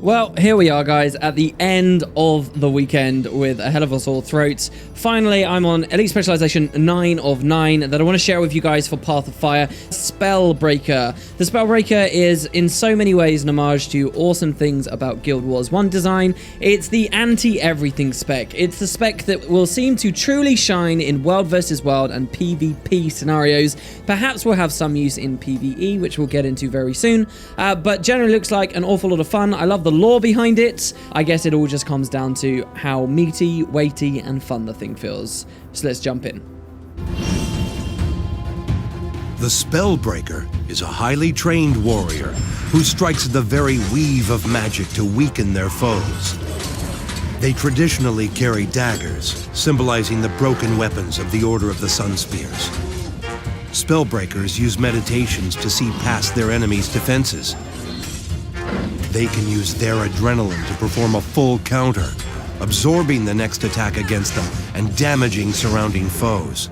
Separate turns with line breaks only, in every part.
Well, here we are, guys, at the end of the weekend with a hell of a sore throat. Finally, I'm on Elite Specialization 9 of 9 that I want to share with you guys for Path of Fire, Spellbreaker. The Spellbreaker is in so many ways an homage to awesome things about Guild Wars 1 design. It's the anti-everything spec. It's the spec that will seem to truly shine in World versus World and PvP scenarios. Perhaps we'll have some use in PvE, which we'll get into very soon, but generally looks like an awful lot of fun. I love the lore behind it. I guess it all just comes down to how meaty, weighty, and fun the thing feels. So let's jump in.
The Spellbreaker is a highly trained warrior who strikes the very weave of magic to weaken their foes. They traditionally carry daggers, symbolizing the broken weapons of the Order of the Sunspears. Spellbreakers use meditations to see past their enemies' defenses. They can use their adrenaline to perform a full counter, absorbing the next attack against them and damaging surrounding foes.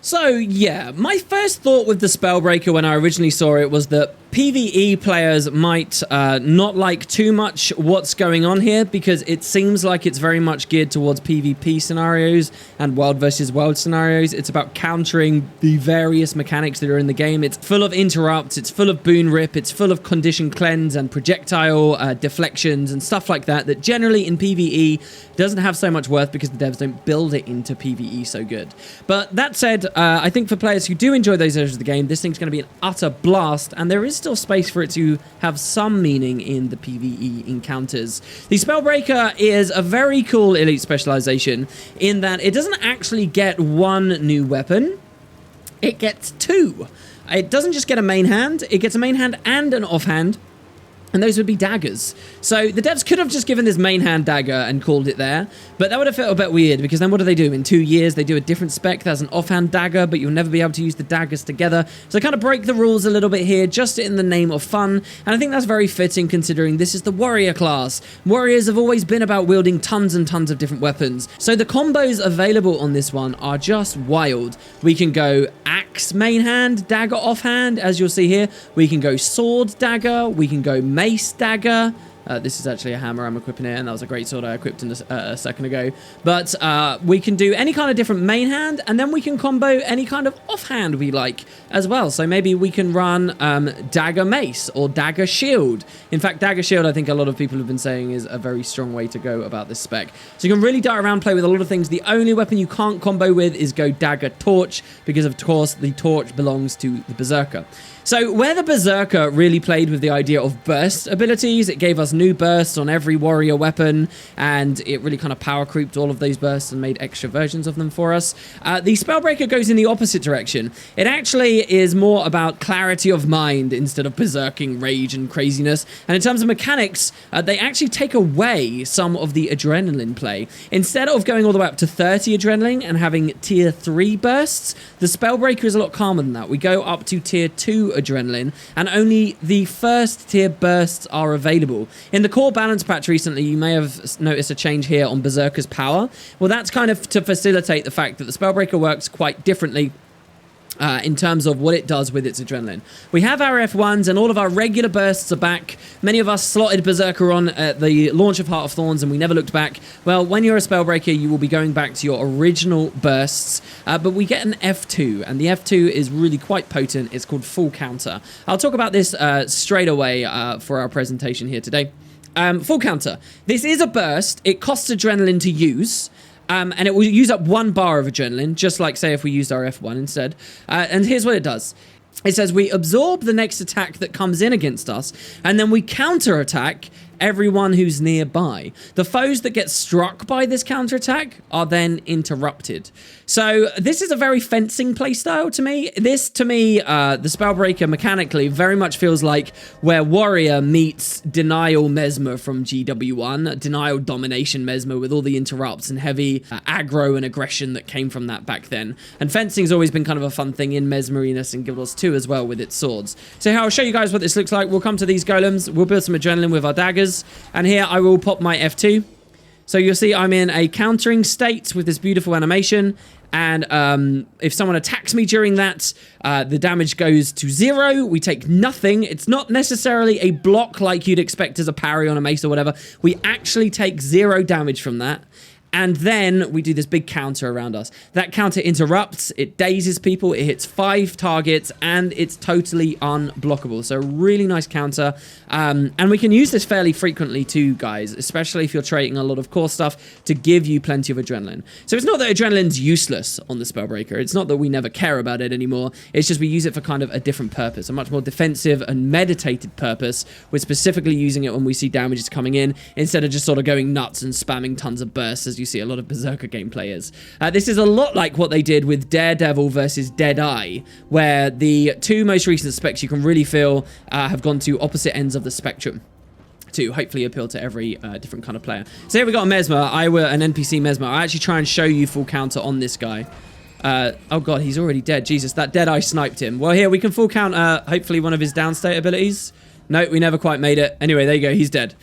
So, yeah, my first thought with the Spellbreaker when I originally saw it was that PvE players might not like too much what's going on here, because it seems like it's very much geared towards PvP scenarios and World versus World scenarios. It's about countering the various mechanics that are in the game. It's full of interrupts, it's full of boon rip, it's full of condition cleanse and projectile deflections and stuff like that, that generally in PvE doesn't have so much worth because the devs don't build it into PvE so good. But that said, I think for players who do enjoy those areas of the game, this thing's going to be an utter blast, and there is still space for it to have some meaning in the PvE encounters. The Spellbreaker is a very cool elite specialization in that it doesn't actually get one new weapon, it gets two. It doesn't just get a main hand, it gets a main hand and an offhand, and those would be daggers. So the devs could have just given this main hand dagger and called it there, but that would have felt a bit weird, because then what do? In 2 years, they do a different spec that has an offhand dagger, but you'll never be able to use the daggers together. So they kind of break the rules a little bit here, just in the name of fun, and I think that's very fitting considering this is the warrior class. Warriors have always been about wielding tons and tons of different weapons, so the combos available on this one are just wild. We can go axe main hand, dagger offhand, as you'll see here. We can go sword dagger, we can go mace dagger. This is actually a hammer I'm equipping here, and that was a great sword I equipped in a second ago. But we can do any kind of different main hand, and then we can combo any kind of offhand we like as well. So maybe we can run dagger mace or dagger shield. In fact, dagger shield, I think a lot of people have been saying, is a very strong way to go about this spec. So you can really dart around, play with a lot of things. The only weapon you can't combo with is go dagger torch, because of course the torch belongs to the berserker. So where the Berserker really played with the idea of burst abilities, it gave us new bursts on every warrior weapon, and it really kind of power creeped all of those bursts and made extra versions of them for us. The Spellbreaker goes in the opposite direction. It actually is more about clarity of mind instead of berserking rage and craziness. And in terms of mechanics, they actually take away some of the adrenaline play. Instead of going all the way up to 30 adrenaline and having tier 3 bursts, the Spellbreaker is a lot calmer than that. We go up to tier 2 adrenaline, and only the first tier bursts are available. In the core balance patch recently, you may have noticed a change here on Berserker's power. Well, that's kind of to facilitate the fact that the Spellbreaker works quite differently in terms of what it does with its adrenaline. We have our F1s, and all of our regular bursts are back. Many of us slotted Berserker on at the launch of Heart of Thorns, and we never looked back. Well, when you're a Spellbreaker, you will be going back to your original bursts, but we get an F2, and the F2 is really quite potent. It's called Full Counter. I'll talk about this straight away for our presentation here today. Full Counter. This is a burst. It costs adrenaline to use. And it will use up 1 bar of adrenaline, just like, say, if we used our F1 instead. And here's what it does. It says we absorb the next attack that comes in against us, and then we counterattack everyone who's nearby. The foes that get struck by this counterattack are then interrupted. So this is a very fencing playstyle to me. This, to me, the Spellbreaker mechanically very much feels like where Warrior meets Denial Mesmer from GW1, Denial Domination Mesmer with all the interrupts and heavy aggro and aggression that came from that back then. And fencing's always been kind of a fun thing in Mesmeriness and Guild Wars 2 as well with its swords. So here, I'll show you guys what this looks like. We'll come to these golems, we'll build some adrenaline with our daggers, and here I will pop my F2. So you'll see I'm in a countering state with this beautiful animation, And if someone attacks me during that, the damage goes to 0. We take nothing. It's not necessarily a block like you'd expect as a parry on a mace or whatever. We actually take 0 damage from that. And then we do this big counter around us. That counter interrupts, it dazes people, it hits 5 targets, and it's totally unblockable. So really nice counter. And we can use this fairly frequently too, guys, especially if you're trading a lot of core stuff to give you plenty of adrenaline. So it's not that adrenaline's useless on the Spellbreaker. It's not that we never care about it anymore. It's just we use it for kind of a different purpose, a much more defensive and meditated purpose. We're specifically using it when we see damages coming in, instead of just sort of going nuts and spamming tons of bursts as you see a lot of Berserker game players. This is a lot like what they did with Daredevil versus Deadeye, where the 2 most recent specs you can really feel have gone to opposite ends of the spectrum to hopefully appeal to every different kind of player. So here we got a Mesmer. I were an NPC Mesmer. I actually try and show you full counter on this guy. Oh god, he's already dead. Jesus, that Deadeye sniped him. Well, here we can full counter hopefully one of his downstate abilities. No, we never quite made it. Anyway, there you go. He's dead.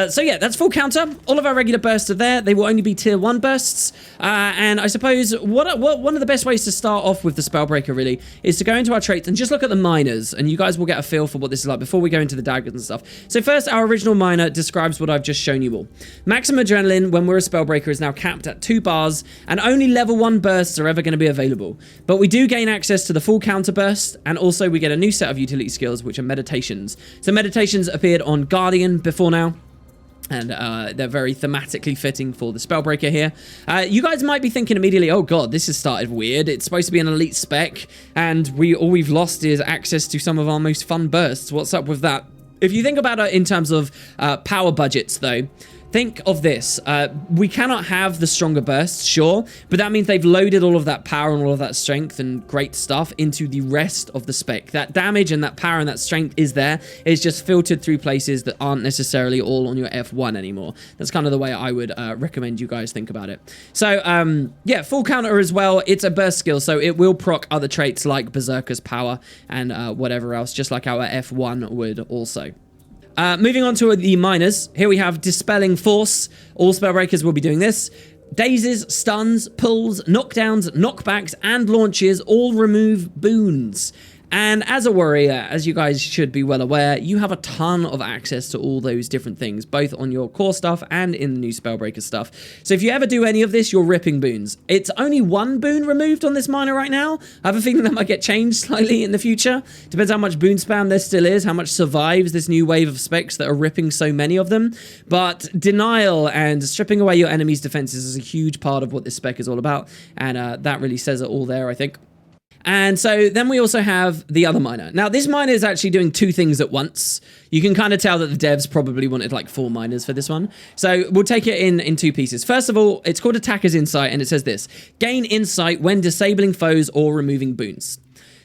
So yeah, that's full counter. All of our regular bursts are there. They will only be tier 1 bursts. And I suppose one of the best ways to start off with the Spellbreaker really is to go into our traits and just look at the minors, and you guys will get a feel for what this is like before we go into the daggers and stuff. So first, our original minor describes what I've just shown you all. Maximum adrenaline when we're a Spellbreaker is now capped at 2 bars, and only level 1 bursts are ever going to be available. But we do gain access to the full counter burst, and also we get a new set of utility skills, which are meditations. So meditations appeared on Guardian before now, and they're very thematically fitting for the Spellbreaker here. You guys might be thinking immediately, oh god, this has started weird. It's supposed to be an elite spec, and all we've lost is access to some of our most fun bursts. What's up with that? If you think about it in terms of power budgets, though, think of this. We cannot have the stronger bursts, sure, but that means they've loaded all of that power and all of that strength and great stuff into the rest of the spec. That damage and that power and that strength is there. It's just filtered through places that aren't necessarily all on your F1 anymore. That's kind of the way I would recommend you guys think about it. So, yeah, full counter as well. It's a burst skill, so it will proc other traits like Berserker's power and whatever else, just like our F1 would also. Moving on to the minors, here we have Dispelling Force. All Spellbreakers will be doing this. Dazes, stuns, pulls, knockdowns, knockbacks, and launches all remove boons. And as a warrior, as you guys should be well aware, you have a ton of access to all those different things, both on your core stuff and in the new Spellbreaker stuff. So if you ever do any of this, you're ripping boons. It's only 1 boon removed on this minor right now. I have a feeling that might get changed slightly in the future. Depends how much boon spam there still is, how much survives this new wave of specs that are ripping so many of them. But denial and stripping away your enemy's defenses is a huge part of what this spec is all about. And that really says it all there, I think. And so then we also have the other minor. Now, this minor is actually doing 2 things at once. You can kind of tell that the devs probably wanted like 4 minors for this one. So we'll take it in 2 pieces. First of all, it's called Attacker's Insight, and it says this: gain insight when disabling foes or removing boons.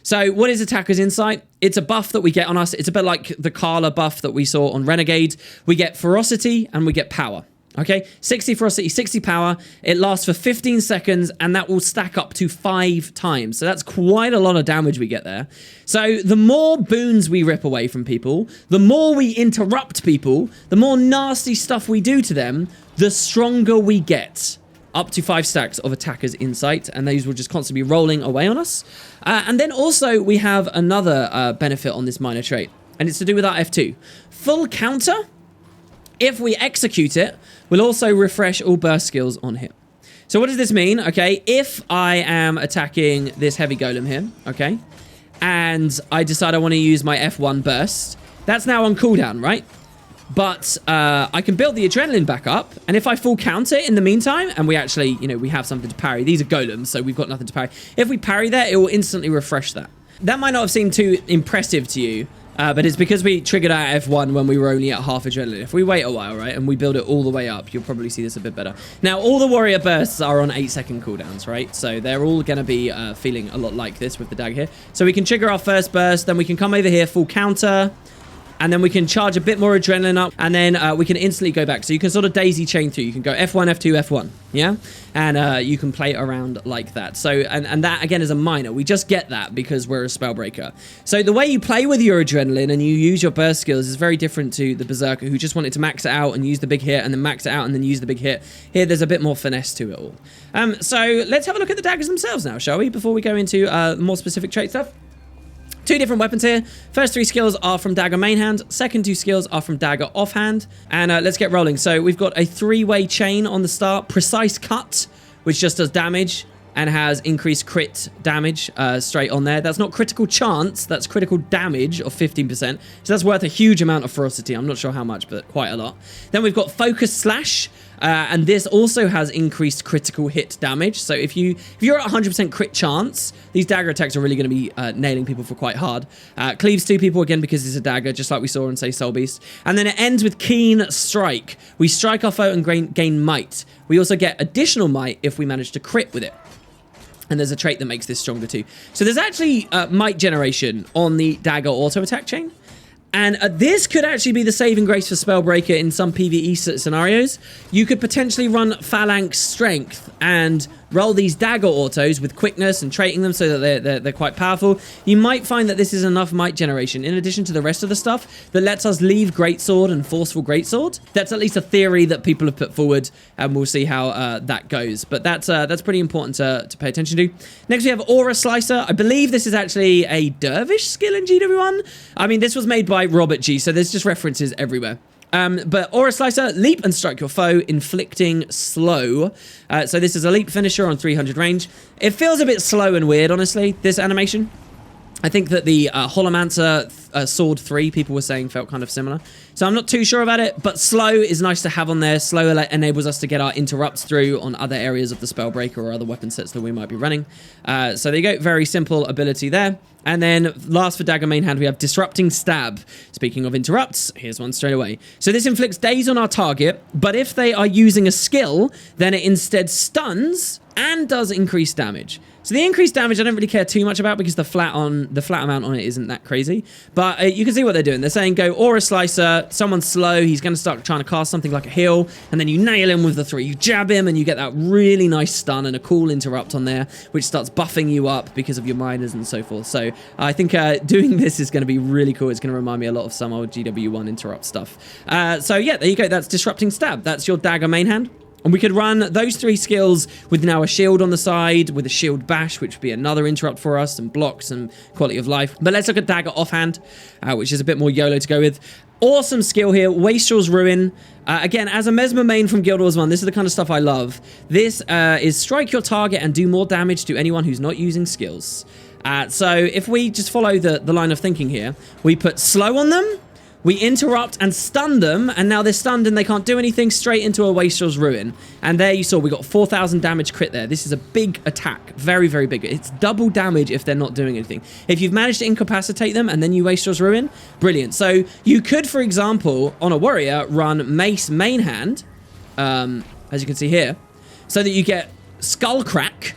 So what is Attacker's Insight? It's a buff that we get on us. It's a bit like the Carla buff that we saw on Renegade. We get ferocity and we get power. Okay, 60 ferocity, 60 power. It lasts for 15 seconds, and that will stack up to 5 times. So that's quite a lot of damage we get there. So the more boons we rip away from people, the more we interrupt people, the more nasty stuff we do to them, the stronger we get. Up to 5 stacks of Attacker's Insight, and those will just constantly be rolling away on us. And then also we have another benefit on this minor trait, and it's to do with our F2. Full counter. If we execute it, we'll also refresh all burst skills on him. So what does this mean? Okay, if I am attacking this heavy golem here, okay, and I decide I want to use my F1 burst, that's now on cooldown, right? But I can build the adrenaline back up, and if I full counter in the meantime, and we actually, you know, we have something to parry. These are golems, so we've got nothing to parry. If we parry that, it will instantly refresh that. That might not have seemed too impressive to you, but it's because we triggered our F1 when we were only at half adrenaline. If we wait a while, right, and we build it all the way up, you'll probably see this a bit better. Now, all the warrior bursts are on 8-second cooldowns, right? So they're all going to be feeling a lot like this with the dagger here. So we can trigger our first burst, then we can come over here, full counter, and then we can charge a bit more adrenaline up, and then we can instantly go back. So you can sort of daisy chain through. You can go F1, F2, F1, yeah? And you can play it around like that. So, and that, again, is a minor. We just get that because we're a Spellbreaker. So the way you play with your adrenaline and you use your burst skills is very different to the Berserker, who just wanted to max it out and use the big hit, and then max it out and then use the big hit. Here, there's a bit more finesse to it all. So let's have a look at the daggers themselves now, shall we? Before we go into more specific trait stuff. 2 different weapons here. First 3 skills are from Dagger main hand. Second 2 skills are from Dagger offhand. And let's get rolling. So we've got a 3-way chain on the start. Precise cut, which just does damage and has increased crit damage straight on there. That's not critical chance, that's critical damage of 15%. So that's worth a huge amount of ferocity. I'm not sure how much, but quite a lot. Then we've got Focus Slash, and this also has increased critical hit damage. So if you're at 100% crit chance, these dagger attacks are really going to be nailing people for quite hard. Cleaves 2 people again because it's a dagger, just like we saw in, say, Soul Beast. And then it ends with Keen Strike. We strike our foe and gain might. We also get additional might if we manage to crit with it. And there's a trait that makes this stronger too. So there's actually might generation on the dagger auto attack chain. And this could actually be the saving grace for Spellbreaker in some PvE scenarios. You could potentially run Phalanx Strength and roll these dagger autos with quickness and traiting them so that they're quite powerful. You might find that this is enough might generation, in addition to the rest of the stuff, that lets us leave Greatsword and Forceful Greatsword. That's at least a theory that people have put forward, and we'll see how that goes. But that's pretty important to pay attention to. Next, we have Aura Slicer. I believe this is actually a Dervish skill in GW1. I mean, this was made by Robert G, so there's just references everywhere. But Aura Slicer, leap and strike your foe, inflicting slow. So this is a leap finisher on 300 range. It feels a bit slow and weird, honestly, this animation. I think that the Holomancer Sword 3, people were saying, felt kind of similar. So I'm not too sure about it, but slow is nice to have on there. Slow enables us to get our interrupts through on other areas of the Spellbreaker or other weapon sets that we might be running. So there you go, very simple ability there. And then last for Dagger main hand, we have Disrupting Stab. Speaking of interrupts, here's one straight away. So this inflicts daze on our target, but if they are using a skill, then it instead stuns and does increased damage. So the increased damage I don't really care too much about because the flat amount on it isn't that crazy. But you can see what they're doing. They're saying go Aura Slicer, someone's slow, he's going to start trying to cast something like a heal, and then you nail him with the 3. You jab him and you get that really nice stun and a cool interrupt on there, which starts buffing you up because of your minors and so forth. So I think doing this is going to be really cool. It's going to remind me a lot of some old GW1 interrupt stuff. So yeah, there you go. That's Disrupting Stab. That's your Dagger main hand. And we could run those 3 skills with now a shield on the side, with a shield bash, which would be another interrupt for us, and blocks and quality of life. But let's look at Dagger offhand, which is a bit more YOLO to go with. Awesome skill here, Wastrel's Ruin. Again, as a Mesmer main from Guild Wars 1, this is the kind of stuff I love. This is strike your target and do more damage to anyone who's not using skills. So if we just follow the line of thinking here, we put slow on them, we interrupt and stun them, and now they're stunned and they can't do anything, straight into a Wastrel's Ruin. And there you saw, we got 4,000 damage crit there. This is a big attack, very, very big. It's double damage if they're not doing anything. If you've managed to incapacitate them and then you Wastrel's Ruin, brilliant. So you could, for example, on a warrior, run Mace main hand, as you can see here, so that you get Skull Crack,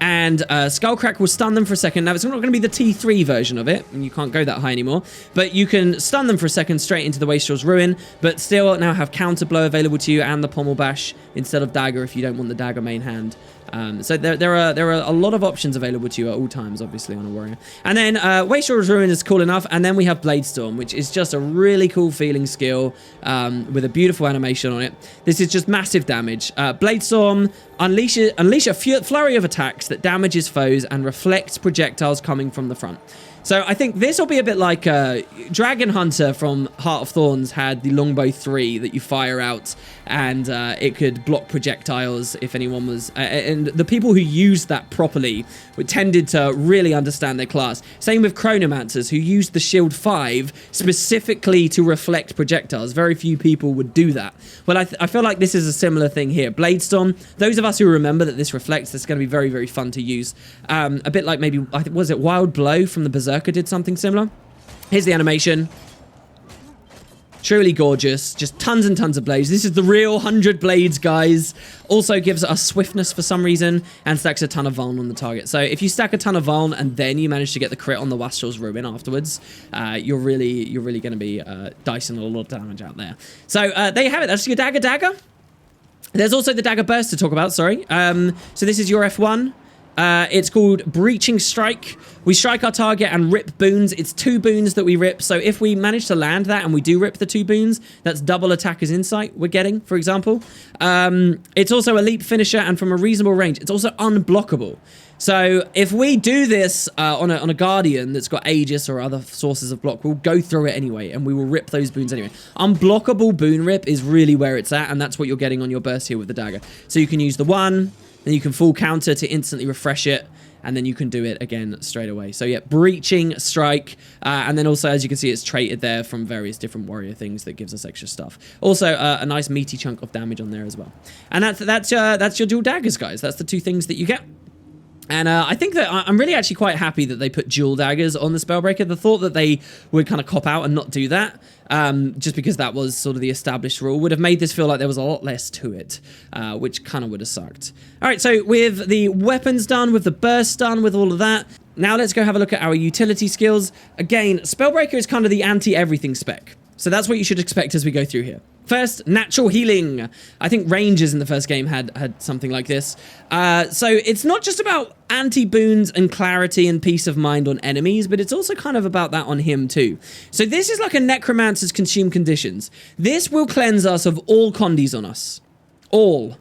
and Skull Crack will stun them for a second. Now, it's not going to be the T3 version of it, and you can't go that high anymore, but you can stun them for a second straight into the Wastrel's Ruin, but still now have Counter Blow available to you and the Pommel Bash instead of Dagger if you don't want the Dagger main hand. So there are a lot of options available to you at all times, obviously, on a warrior. And then Wastrel's Ruin is cool enough, and then we have Blade Storm, which is just a really cool feeling skill with a beautiful animation on it. This is just massive damage. Blade Storm, unleash a flurry of attacks that damages foes and reflects projectiles coming from the front. So I think this will be a bit like Dragon Hunter from Heart of Thorns had the Longbow 3 that you fire out, and it could block projectiles if anyone was... and the people who used that properly tended to really understand their class. Same with Chronomancers, who used the Shield 5 specifically to reflect projectiles. Very few people would do that. Well, I feel like this is a similar thing here. Blade Storm, those of us who remember that this reflects, this is going to be very, very fun to use. A bit like maybe, was it Wild Blow from the Berserker did something similar? Here's the animation. Truly gorgeous. Just tons and tons of blades. This is the real 100 blades, guys. Also gives us swiftness for some reason and stacks a ton of vuln on the target. So if you stack a ton of vuln and then you manage to get the crit on the Wastrel's Ruin afterwards, you're really going to be dicing a lot of damage out there. So there you have it. That's your Dagger. There's also the Dagger Burst to talk about, sorry. So this is your F1. It's called Breaching Strike. We strike our target and rip boons. It's 2 boons that we rip. So if we manage to land that and we do rip the 2 boons, that's double attacker's insight we're getting, for example. It's also a leap finisher, and from a reasonable range, it's also unblockable. So if we do this on a Guardian that's got Aegis or other sources of block, we'll go through it anyway, and we will rip those boons anyway. Unblockable boon rip is really where it's at, and that's what you're getting on your burst here with the Dagger. So you can use the 1, then you can full counter to instantly refresh it, and then you can do it again straight away. So yeah, Breaching Strike, and then also, as you can see, it's traded there from various different warrior things that gives us extra stuff. Also, a nice meaty chunk of damage on there as well. And that's your dual daggers, guys. That's the 2 things that you get. And I think that I'm really actually quite happy that they put dual daggers on the Spellbreaker. The thought that they would kind of cop out and not do that, just because that was sort of the established rule, would have made this feel like there was a lot less to it, which kind of would have sucked. All right, so with the weapons done, with the burst done, with all of that, now let's go have a look at our utility skills. Again, Spellbreaker is kind of the anti-everything spec. So that's what you should expect as we go through here. First, natural healing. I think Rangers in the first game had something like this. So it's not just about anti-boons and clarity and peace of mind on enemies, but it's also kind of about that on him too. So this is like a Necromancer's Consume Conditions. This will cleanse us of all condies on us. All.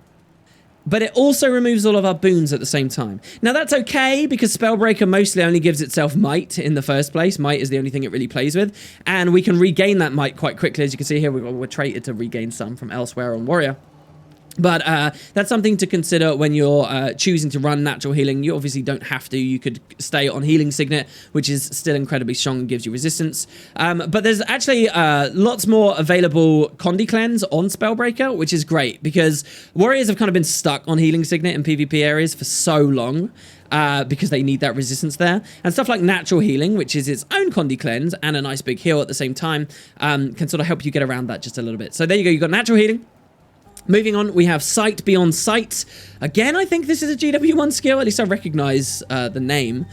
But it also removes all of our boons at the same time. Now that's okay, because Spellbreaker mostly only gives itself might in the first place. Might is the only thing it really plays with. And we can regain that might quite quickly. As you can see here, we're traded to regain some from elsewhere on Warrior. But that's something to consider when you're choosing to run natural healing. You obviously don't have to. You could stay on Healing Signet, which is still incredibly strong and gives you resistance. But there's actually lots more available Condi Cleanse on Spellbreaker, which is great, because warriors have kind of been stuck on Healing Signet in PvP areas for so long. Because they need that resistance there. And stuff like Natural Healing, which is its own Condi Cleanse and a nice big heal at the same time, can sort of help you get around that just a little bit. So there you go. You've got Natural Healing. Moving on, we have Sight Beyond Sight. Again, I think this is a GW1 skill. At least I recognize the name.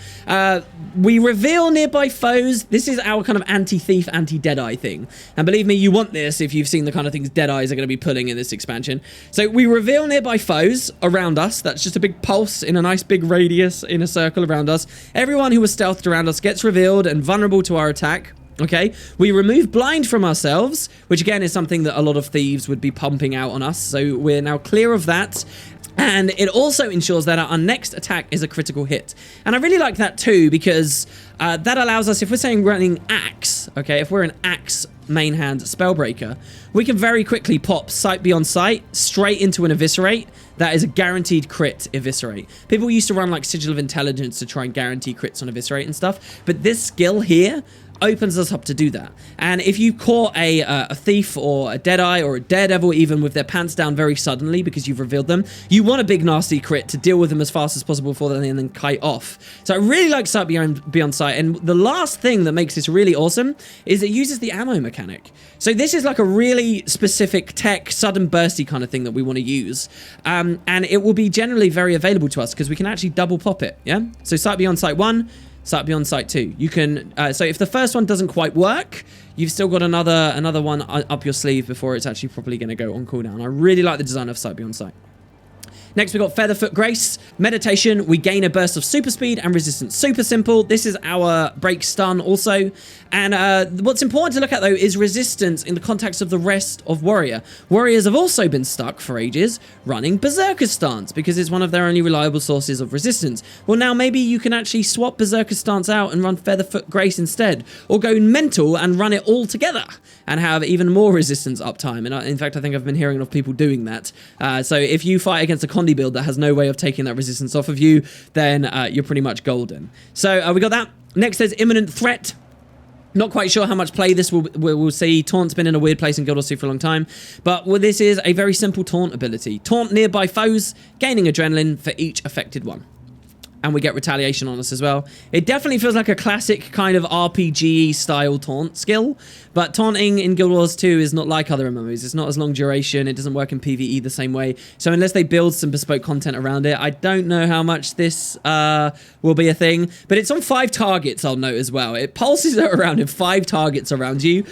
We reveal nearby foes. This is our kind of anti-thief, anti-Deadeye thing. And believe me, you want this if you've seen the kind of things Deadeyes are going to be pulling in this expansion. So we reveal nearby foes around us. That's just a big pulse in a nice big radius in a circle around us. Everyone who was stealthed around us gets revealed and vulnerable to our attack. Okay, we remove blind from ourselves, which again is something that a lot of thieves would be pumping out on us, so we're now clear of that. And it also ensures that our next attack is a critical hit. And I really like that too, because that allows us, if we're saying running Axe, okay, if we're an Axe main hand Spellbreaker, we can very quickly pop Sight Beyond Sight straight into an Eviscerate. That is a guaranteed crit Eviscerate. People used to run like Sigil of Intelligence to try and guarantee crits on Eviscerate and stuff, but this skill here opens us up to do that. And if you caught a thief or a Deadeye or a Daredevil even with their pants down very suddenly because you've revealed them, you want a big nasty crit to deal with them as fast as possible before they then kite off. So I really like Sight Beyond Sight. And the last thing that makes this really awesome is it uses the ammo mechanic. So this is like a really specific tech, sudden bursty kind of thing that we want to use. And it will be generally very available to us because we can actually double pop it, yeah? So Sight Beyond Sight 1, Sight Beyond Sight 2. You can, so if the first one doesn't quite work, you've still got another one up your sleeve before it's actually probably going to go on cooldown. I really like the design of Sight Beyond Sight. Next, we've got Featherfoot Grace. Meditation, we gain a burst of super speed and resistance. Super simple. This is our break stun also. And what's important to look at, though, is resistance in the context of the rest of Warrior. Warriors have also been stuck for ages running Berserker Stance because it's one of their only reliable sources of resistance. Well, now maybe you can actually swap Berserker Stance out and run Featherfoot Grace instead, or go mental and run it all together and have even more resistance uptime. And in fact, I think I've been hearing of people doing that. So if you fight against a Condi build that has no way of taking that resistance off of you, then you're pretty much golden. So we got that. Next, there's Imminent Threat. Not quite sure how much play this will see. Taunt's been in a weird place in Guild Wars 2 for a long time. But this is a very simple taunt ability. Taunt nearby foes, gaining adrenaline for each affected one. and we get retaliation on us as well. It definitely feels like a classic kind of RPG style taunt skill, but taunting in Guild Wars 2 is not like other MMOs. It's not as long duration, it doesn't work in PvE the same way, so unless they build some bespoke content around it, I don't know how much this will be a thing, but it's on 5 targets, I'll note as well. It pulses around in 5 targets around you,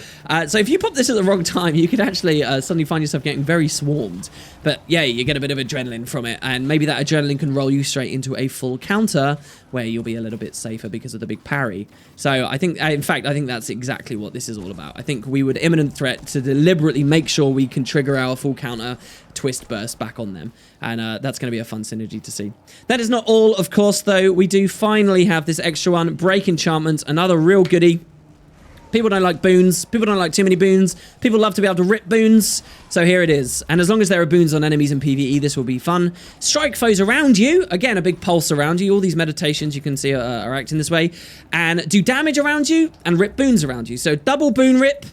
so if you pop this at the wrong time, you could actually suddenly find yourself getting very swarmed, but yeah, you get a bit of adrenaline from it, and maybe that adrenaline can roll you straight into a full counter where you'll be a little bit safer because of the big parry. So I think, in fact, I think that's exactly what this is all about. I think we would imminent threat to deliberately make sure we can trigger our full counter twist burst back on them, and that's going to be a fun synergy to see. That is not all, of course, though. We do finally have this extra one, Break Enchantments, another real goodie. People don't like boons. People don't like too many boons. People love to be able to rip boons. So here it is. And as long as there are boons on enemies in PvE, this will be fun. Strike foes around you. Again, a big pulse around you. All these meditations you can see are acting this way. And do damage around you and rip boons around you. So double boon rip.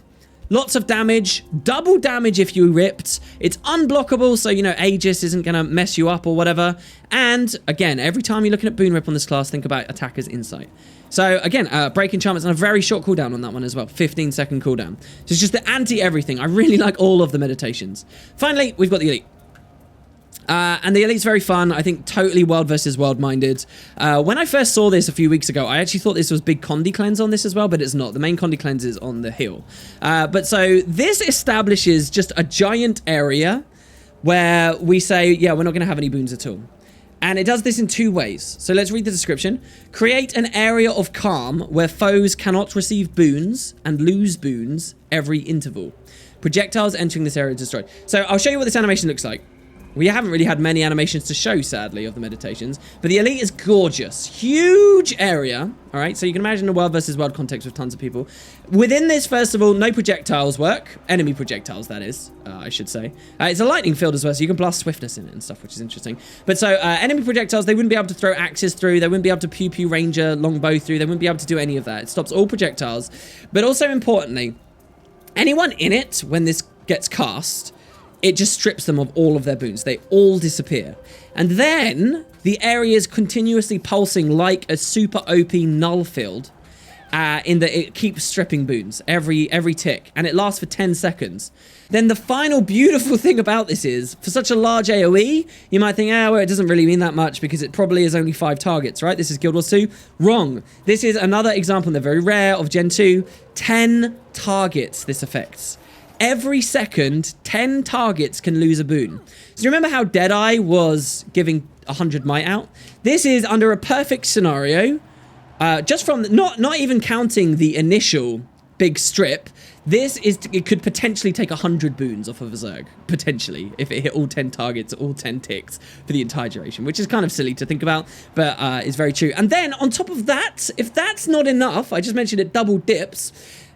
Lots of damage, double damage if you ripped. It's unblockable, so, you know, Aegis isn't going to mess you up or whatever. And, again, every time you're looking at Boon Rip on this class, think about Attacker's Insight. So, again, Break Enchantments and a very short cooldown on that one as well. 15-second cooldown. So it's just the anti-everything. I really like all of the meditations. Finally, we've got the Elite. And the Elite's very fun. I think totally world versus world minded. When I first saw this a few weeks ago, I actually thought this was big Condi cleanse on this as well, but it's not. The main Condi cleanse is on the hill. But so this establishes just a giant area where we say, yeah, we're not going to have any boons at all. And it does this in 2 ways. So let's read the description. Create an area of calm where foes cannot receive boons and lose boons every interval. Projectiles entering this area are destroyed. So I'll show you what this animation looks like. We haven't really had many animations to show, sadly, of the meditations, but the Elite is gorgeous. Huge area, all right? So you can imagine a world versus world context with tons of people. Within this, first of all, no projectiles work. Enemy projectiles, that is, I should say. It's a lightning field as well, so you can blast swiftness in it and stuff, which is interesting. But so, enemy projectiles, they wouldn't be able to throw axes through. They wouldn't be able to pew-pew ranger longbow through. They wouldn't be able to do any of that. It stops all projectiles. But also, importantly, anyone in it, when this gets cast, it just strips them of all of their boons. They all disappear. And then the area is continuously pulsing like a super OP null field in that it keeps stripping boons every tick. And it lasts for 10 seconds. Then the final beautiful thing about this is, for such a large AoE, you might think, well, it doesn't really mean that much because it probably is only 5 targets, right? This is Guild Wars 2. Wrong. This is another example, and they're very rare, of Gen 2. 10 targets this affects. Every second, 10 targets can lose a boon. So remember how Deadeye was giving 100 might out? This is under a perfect scenario, just from, not even counting the initial big strip, it could potentially take 100 boons off of a Zerg, potentially, if it hit all 10 targets, all 10 ticks for the entire duration, which is kind of silly to think about, but is very true. And then, on top of that, if that's not enough, I just mentioned it double dips,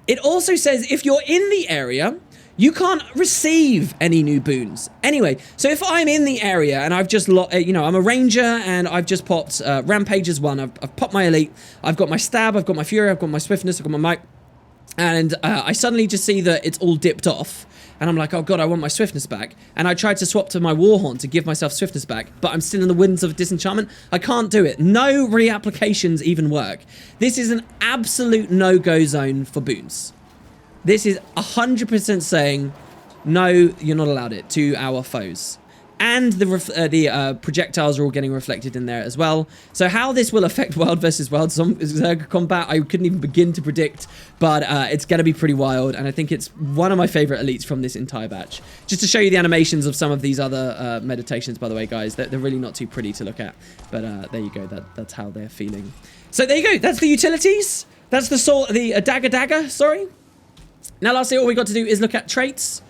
it also says if you're in the area, you can't receive any new boons. Anyway, so if I'm in the area and I've just, I'm a ranger and I've just popped Rampage as 1, I've popped my Elite, I've got my Stab, I've got my Fury, I've got my Swiftness, I've got my Might, and I suddenly just see that it's all dipped off, and I'm like, oh god, I want my Swiftness back, and I tried to swap to my Warhorn to give myself Swiftness back, but I'm still in the Winds of Disenchantment. I can't do it. No reapplications even work. This is an absolute no-go zone for boons. This is 100% saying, no, you're not allowed it to our foes. And the projectiles are all getting reflected in there as well. So how this will affect world versus world Zerg combat, I couldn't even begin to predict, but it's going to be pretty wild. And I think it's one of my favorite elites from this entire batch. Just to show you the animations of some of these other meditations, by the way, guys. They're really not too pretty to look at. But there you go. That's how they're feeling. So there you go. That's the utilities. That's the Dagger, sorry. Now, lastly, all we got to do is look at traits.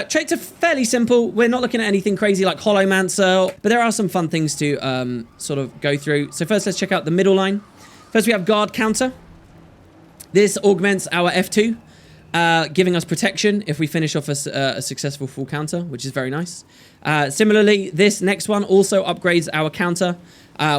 Traits are fairly simple. We're not looking at anything crazy like Hollowmancer, but there are some fun things to sort of go through. So first, let's check out the middle line. First, we have Guard Counter. This augments our F2, giving us protection if we finish off a successful full counter, which is very nice. Similarly, this next one also upgrades our counter.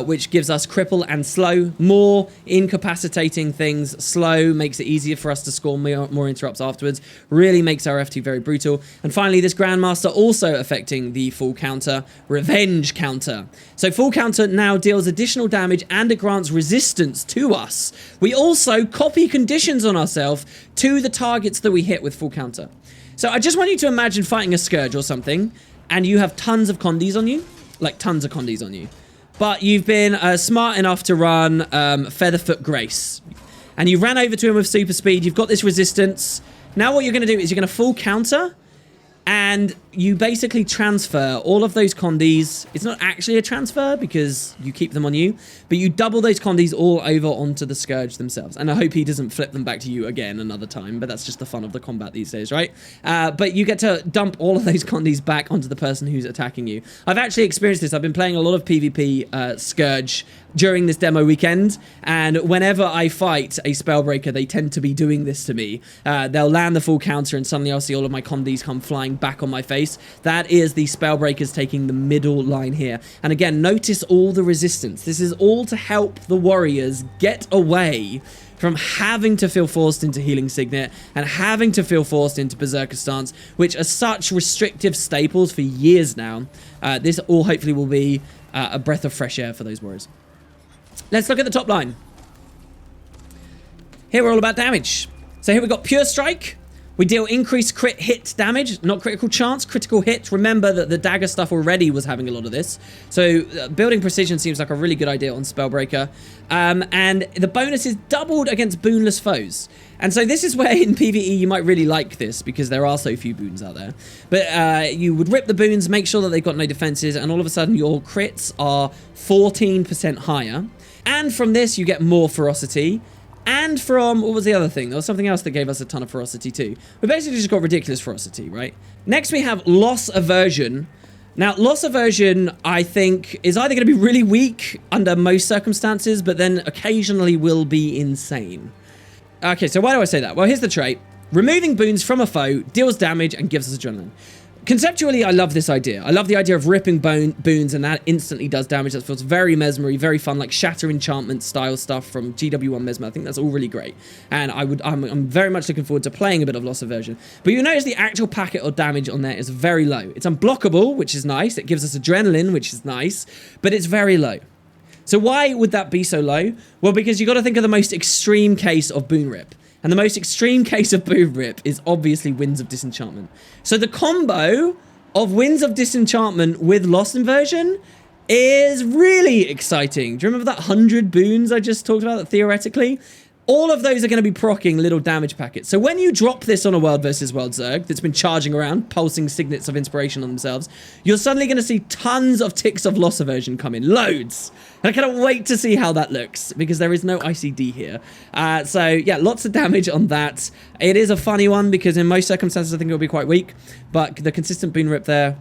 which gives us cripple and slow. More incapacitating things. Slow makes it easier for us to score more interrupts afterwards. Really makes our FT very brutal. And finally, this Grandmaster also affecting the full counter, revenge counter. So full counter now deals additional damage and it grants resistance to us. We also copy conditions on ourselves to the targets that we hit with full counter. So I just want you to imagine fighting a Scourge or something, and you have tons of condies on you, like tons of condies on you. But you've been smart enough to run Featherfoot Grace. And you ran over to him with super speed, you've got this resistance. Now what you're going to do is you're going to full counter, and you basically transfer all of those condies. It's not actually a transfer because you keep them on you, but you double those condies all over onto the Scourge themselves. And I hope he doesn't flip them back to you again another time, but that's just the fun of the combat these days, right? But you get to dump all of those condies back onto the person who's attacking you. I've actually experienced this. I've been playing a lot of PvP Scourge during this demo weekend, and whenever I fight a Spellbreaker, they tend to be doing this to me. They'll land the full counter and suddenly I'll see all of my condies come flying back on my face. That is the Spellbreakers taking the middle line here. And again, notice all the resistance. This is all to help the warriors get away from having to feel forced into Healing Signet and having to feel forced into Berserker Stance, which are such restrictive staples for years now. This all hopefully will be a breath of fresh air for those warriors. Let's look at the top line. Here we're all about damage. So here we've got Pure Strike. We deal increased crit hit damage, not critical chance, critical hit. Remember that the Dagger stuff already was having a lot of this. So building precision seems like a really good idea on Spellbreaker. And the bonus is doubled against boonless foes. And so this is where in PvE you might really like this because there are so few boons out there. But you would rip the boons, make sure that they've got no defenses, and all of a sudden your crits are 14% higher. And from this you get more ferocity. And from, what was the other thing? There was something else that gave us a ton of ferocity too. We basically just got ridiculous ferocity, right? Next we have Loss Aversion. Now, Loss Aversion, I think, is either going to be really weak under most circumstances, but then occasionally will be insane. Okay, so why do I say that? Well, here's the trait. Removing boons from a foe deals damage and gives us adrenaline. Conceptually, I love this idea. I love the idea of ripping boons and that instantly does damage. That feels very mesmery, very fun, like Shatter Enchantment style stuff from GW1 Mesmer. I think that's all really great. And I'm very much looking forward to playing a bit of Loss Aversion. But you'll notice the actual packet or damage on there is very low. It's unblockable, which is nice. It gives us adrenaline, which is nice. But it's very low. So why would that be so low? Well, because you've got to think of the most extreme case of boon rip. And the most extreme case of boon rip is obviously Winds of Disenchantment. So the combo of Winds of Disenchantment with Loss Aversion is really exciting. Do you remember that 100 boons I just talked about, that theoretically? All of those are going to be proccing little damage packets. So when you drop this on a World versus World Zerg that's been charging around, pulsing signets of inspiration on themselves, you're suddenly going to see tons of ticks of Loss Aversion come in. Loads. And I cannot wait to see how that looks, because there is no ICD here. So yeah, lots of damage on that. It is a funny one, because in most circumstances I think it'll be quite weak, but the consistent boon rip there,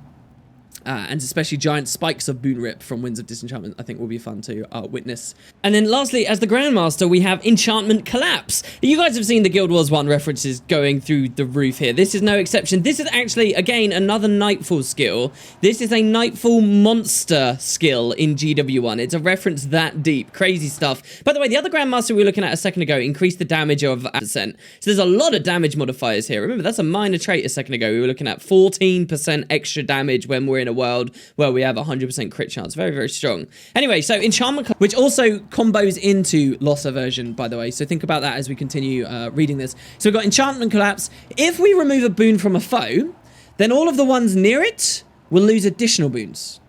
and especially giant spikes of boon rip from Winds of Disenchantment, I think will be fun to witness. And then lastly, as the Grandmaster, we have Enchantment Collapse. You guys have seen the Guild Wars 1 references going through the roof here. This is no exception. This is actually, again, another Nightfall skill. This is a Nightfall monster skill in GW1. It's a reference that deep. Crazy stuff. By the way, the other Grandmaster we were looking at a second ago increased the damage of 8%. So there's a lot of damage modifiers here. Remember, that's a minor trait a second ago. We were looking at 14% extra damage when we're in a world where we have 100% crit chance. Very, very strong. Anyway, so Enchantment, which also combos into Loss Aversion, by the way. So think about that as we continue reading this. So we've got Enchantment Collapse. If we remove a boon from a foe, then all of the ones near it will lose additional boons.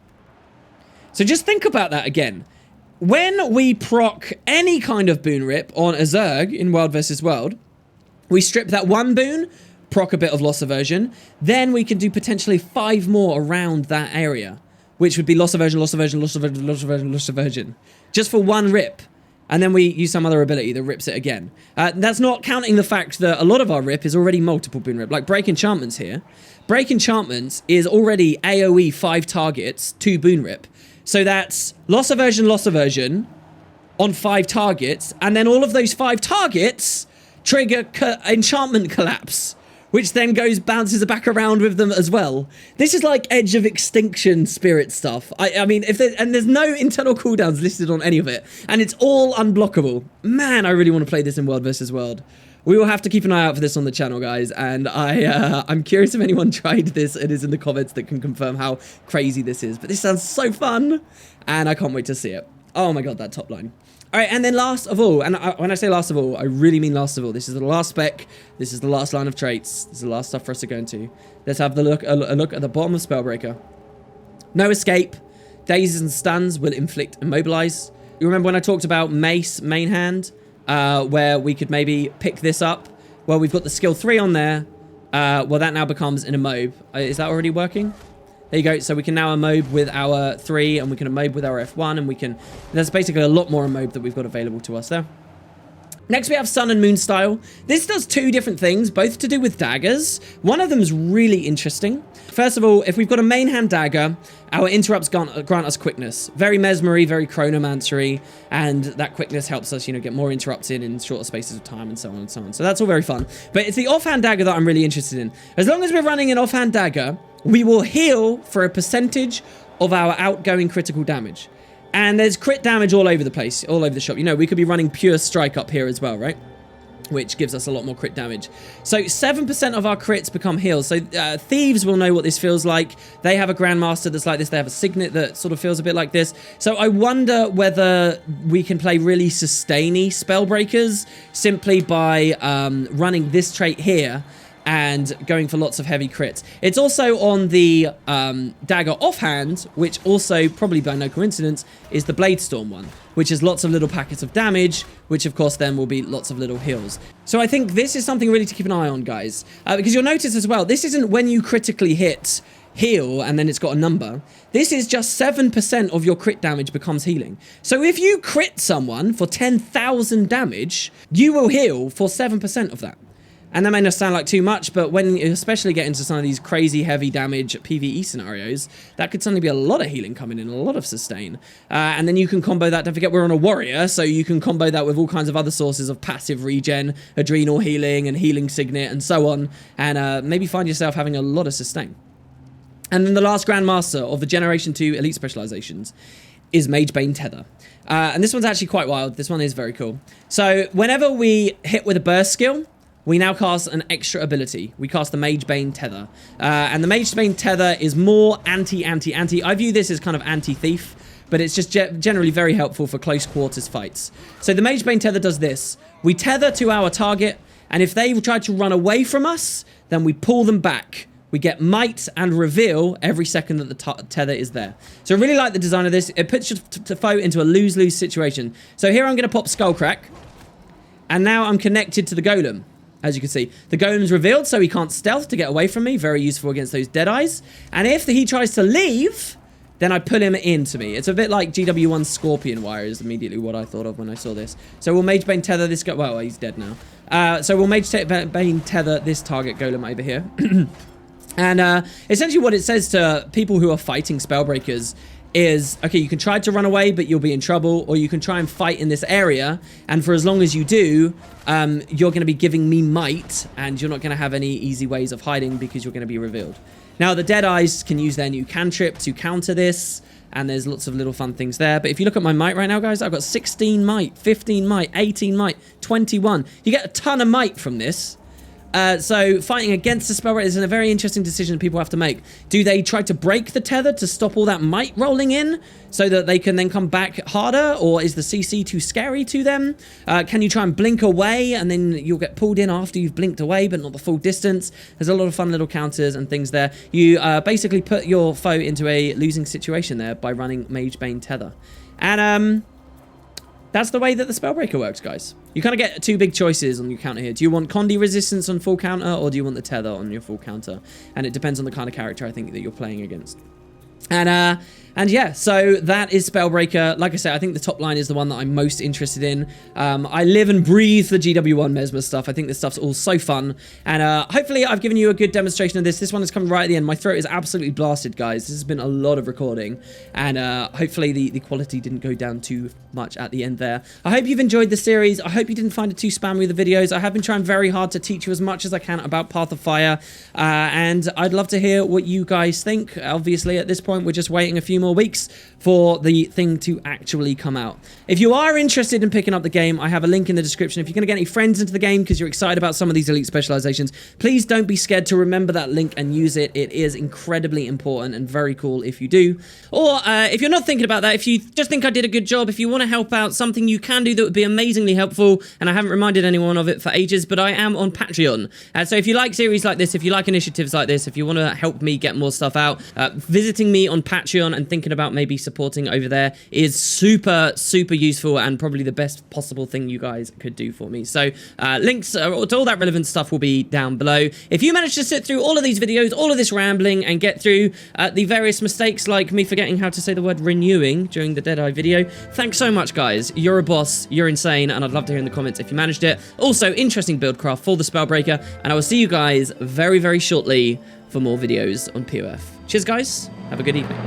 So just think about that again. When we proc any kind of boon rip on a Zerg in World versus World, we strip that one boon, proc a bit of Loss Aversion, then we can do potentially 5 more around that area, which would be Loss Aversion, Loss Aversion, Loss Aversion, Loss Aversion, Loss Aversion, just for one rip. And then we use some other ability that rips it again. That's not counting the fact that a lot of our rip is already multiple boon rip, like Break Enchantments here. Break Enchantments is already AoE 5 targets, 2 boon rip. So that's Loss Aversion on 5 targets, and then all of those 5 targets trigger Enchantment Collapse, which then bounces back around with them as well. This is like Edge of Extinction spirit stuff. I mean, there's no internal cooldowns listed on any of it, and it's all unblockable. Man, I really want to play this in World versus World. We will have to keep an eye out for this on the channel, guys, and I'm curious if anyone tried this. It is in the comments that can confirm how crazy this is, but this sounds so fun, and I can't wait to see it. Oh my god, that top line. All right, and then last of all, and when I say last of all, I really mean last of all. This is the last spec. This is the last line of traits. This is the last stuff for us to go into. Let's have a look at the bottom of Spellbreaker. No escape. Dazes and stuns will inflict immobilize. You remember when I talked about Mace main hand, where we could maybe pick this up? Well, we've got the skill 3 on there. Well, that now becomes an immob. Is that already working? There you go. So we can now immob with our 3, and we can immob with our F1, and we can... There's basically a lot more immob that we've got available to us there. Next, we have Sun and Moon style. This does 2 different things, both to do with daggers. One of them is really interesting. First of all, if we've got a main hand dagger, our interrupts grant us quickness. Very mesmery, very chronomancery, and that quickness helps us, you know, get more interrupts in shorter spaces of time, and so on and so on. So that's all very fun. But it's the offhand dagger that I'm really interested in. As long as we're running an offhand dagger, we will heal for a percentage of our outgoing critical damage. And there's crit damage all over the place, all over the shop. You know, we could be running pure strike up here as well, right? Which gives us a lot more crit damage. So 7% of our crits become heals. So thieves will know what this feels like. They have a grandmaster that's like this. They have a signet that sort of feels a bit like this. So I wonder whether we can play really sustainy spellbreakers simply by running this trait here and going for lots of heavy crits. It's also on the dagger offhand, which also, probably by no coincidence, is the Blade Storm one, which is lots of little packets of damage, which of course then will be lots of little heals. So I think this is something really to keep an eye on, guys, because you'll notice as well, this isn't when you critically hit heal and then it's got a number. This is just 7% of your crit damage becomes healing. So if you crit someone for 10,000 damage, you will heal for 7% of that. And that may not sound like too much, but when you especially get into some of these crazy heavy damage PvE scenarios, that could suddenly be a lot of healing coming in, a lot of sustain. And then you can combo that. Don't forget, we're on a warrior, so you can combo that with all kinds of other sources of passive regen, adrenal healing, and healing signet, and so on. And maybe find yourself having a lot of sustain. And then the last Grandmaster of the Generation 2 Elite Specializations is Magebane Tether. And this one's actually quite wild. This one is very cool. So whenever we hit with a burst skill, we now cast an extra ability. We cast the Magebane Tether. And the Magebane Tether is more anti. I view this as kind of anti-thief, but it's just generally very helpful for close quarters fights. So the Magebane Tether does this. We tether to our target, and if they try to run away from us, then we pull them back. We get Might and Reveal every second that the tether is there. So I really like the design of this. It puts your foe into a lose-lose situation. So here I'm going to pop Skullcrack, and now I'm connected to the Golem. As you can see, the Golem's revealed, so he can't stealth to get away from me. Very useful against those Deadeyes. And if he tries to leave, then I pull him into me. It's a bit like GW1's Scorpion Wire is immediately what I thought of when I saw this. So we'll Magebane Tether this guy. Well, he's dead now. So we'll Magebane Tether this target Golem over here. And essentially what it says to people who are fighting Spellbreakers is, okay, you can try to run away, but you'll be in trouble, or you can try and fight in this area, and for as long as you do, you're going to be giving me might, and you're not going to have any easy ways of hiding because you're going to be revealed. Now, the Deadeyes can use their new cantrip to counter this, and there's lots of little fun things there. But if you look at my might right now, guys, I've got 16 might, 15 might, 18 might, 21. You get a ton of might from this. So fighting against the Spellbreaker is a very interesting decision people have to make. Do they try to break the tether to stop all that might rolling in so that they can then come back harder? Or is the CC too scary to them? Can you try and blink away and then you'll get pulled in after you've blinked away but not the full distance? There's a lot of fun little counters and things there. You basically put your foe into a losing situation there by running Magebane Tether. And that's the way that the Spellbreaker works, guys. You kind of get 2 big choices on your counter here. Do you want Condi resistance on full counter, or do you want the tether on your full counter? And it depends on the kind of character I think that you're playing against. And yeah, so that is Spellbreaker. Like I said, I think the top line is the one that I'm most interested in. I live and breathe the GW1 Mesmer stuff. I think this stuff's all so fun. And hopefully I've given you a good demonstration of this. This one is coming right at the end. My throat is absolutely blasted, guys. This has been a lot of recording. And hopefully the quality didn't go down too much at the end there. I hope you've enjoyed the series. I hope you didn't find it too spammy with the videos. I have been trying very hard to teach you as much as I can about Path of Fire. And I'd love to hear what you guys think. Obviously, at this point, we're just waiting a few more weeks for the thing to actually come out. If you are interested in picking up the game, I have a link in the description. If you're going to get any friends into the game because you're excited about some of these elite specializations, please don't be scared to remember that link and use it. It is incredibly important and very cool if you do. Or if you're not thinking about that, if you just think I did a good job, if you want to help out, something you can do that would be amazingly helpful, and I haven't reminded anyone of it for ages, but I am on Patreon. So if you like series like this, if you like initiatives like this, if you want to help me get more stuff out, visiting me on Patreon and thinking about maybe supporting over there is super useful and probably the best possible thing you guys could do for me. So links to all that relevant stuff will be down below. If you manage to sit through all of these videos, all of this rambling, and get through the various mistakes like me forgetting how to say the word renewing during the Deadeye video, thanks so much, guys. You're a boss, you're insane, and I'd love to hear in the comments if you managed it. Also, interesting build craft for the Spellbreaker, and I will see you guys very shortly for more videos on POF. Cheers, guys. Have a good evening.